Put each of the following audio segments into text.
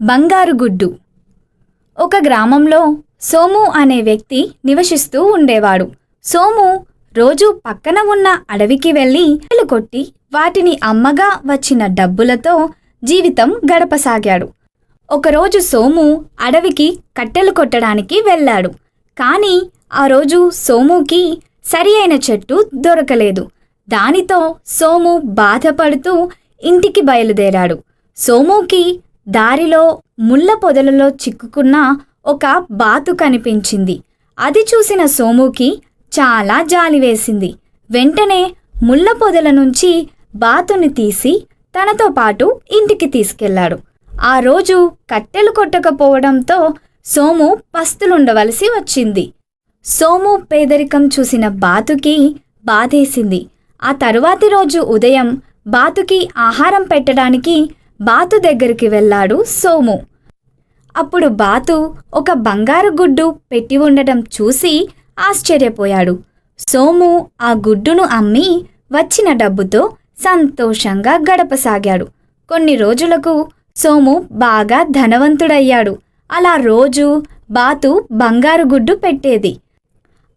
బంగారు గుడ్డు. ఒక గ్రామంలో సోము అనే వ్యక్తి నివసిస్తూ ఉండేవాడు. సోము రోజు పక్కన ఉన్న అడవికి వెళ్ళి కొట్టి వాటిని అమ్మగా వచ్చిన డబ్బులతో జీవితం గడపసాగాడు. ఒకరోజు సోము అడవికి కట్టెలు కొట్టడానికి వెళ్ళాడు. కానీ ఆ రోజు సోముకి సరి అయిన చెట్టు దొరకలేదు. దానితో సోము బాధపడుతూ ఇంటికి బయలుదేరాడు. సోముకి దారిలో ముళ్ళ పొదలలో చిక్కుకున్న ఒక బాతు కనిపించింది. అది చూసిన సోముకి చాలా జాలి వేసింది. వెంటనే ముళ్ళ పొదల నుంచి బాతుని తీసి తనతో పాటు ఇంటికి తీసుకెళ్లాడు. ఆ రోజు కట్టెలు కొట్టకపోవడంతో సోము పస్తులుండవలసి వచ్చింది. సోము పేదరికం చూసిన బాతుకి బాధేసింది. ఆ తరువాతి రోజు ఉదయం బాతుకి ఆహారం పెట్టడానికి బాతు దగ్గరికి వెళ్ళాడు సోము. అప్పుడు బాతు ఒక బంగారు గుడ్డు పెట్టి ఉండటం చూసి ఆశ్చర్యపోయాడు. సోము ఆ గుడ్డును అమ్మి వచ్చిన డబ్బుతో సంతోషంగా గడపసాగాడు. కొన్ని రోజులకు సోము బాగా ధనవంతుడయ్యాడు. అలా రోజు బాతు బంగారు గుడ్డు పెట్టేది.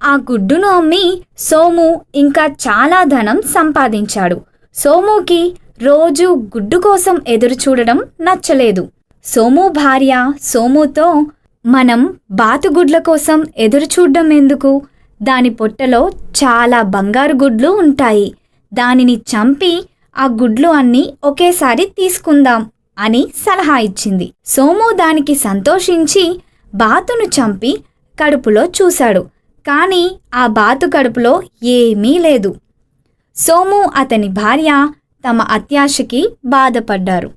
ఆ గుడ్డును అమ్మి సోము ఇంకా చాలా ధనం సంపాదించాడు. సోముకి రోజు గుడ్డు కోసం ఎదురు చూడడం నచ్చలేదు. సోము భార్య సోముతో, మనం బాతుగుడ్ల కోసం ఎదురు చూడడం ఎందుకు? దాని పొట్టలో చాలా బంగారు గుడ్లు ఉంటాయి. దానిని చంపి ఆ గుడ్లు అన్నీ ఒకేసారి తీసుకుందాం అని సలహా ఇచ్చింది. సోము దానికి సంతోషించి బాతును చంపి కడుపులో చూశాడు. కానీ ఆ బాతు కడుపులో ఏమీ లేదు. సోము అతని భార్య తమ అత్యాశకి బాధపడ్డారు.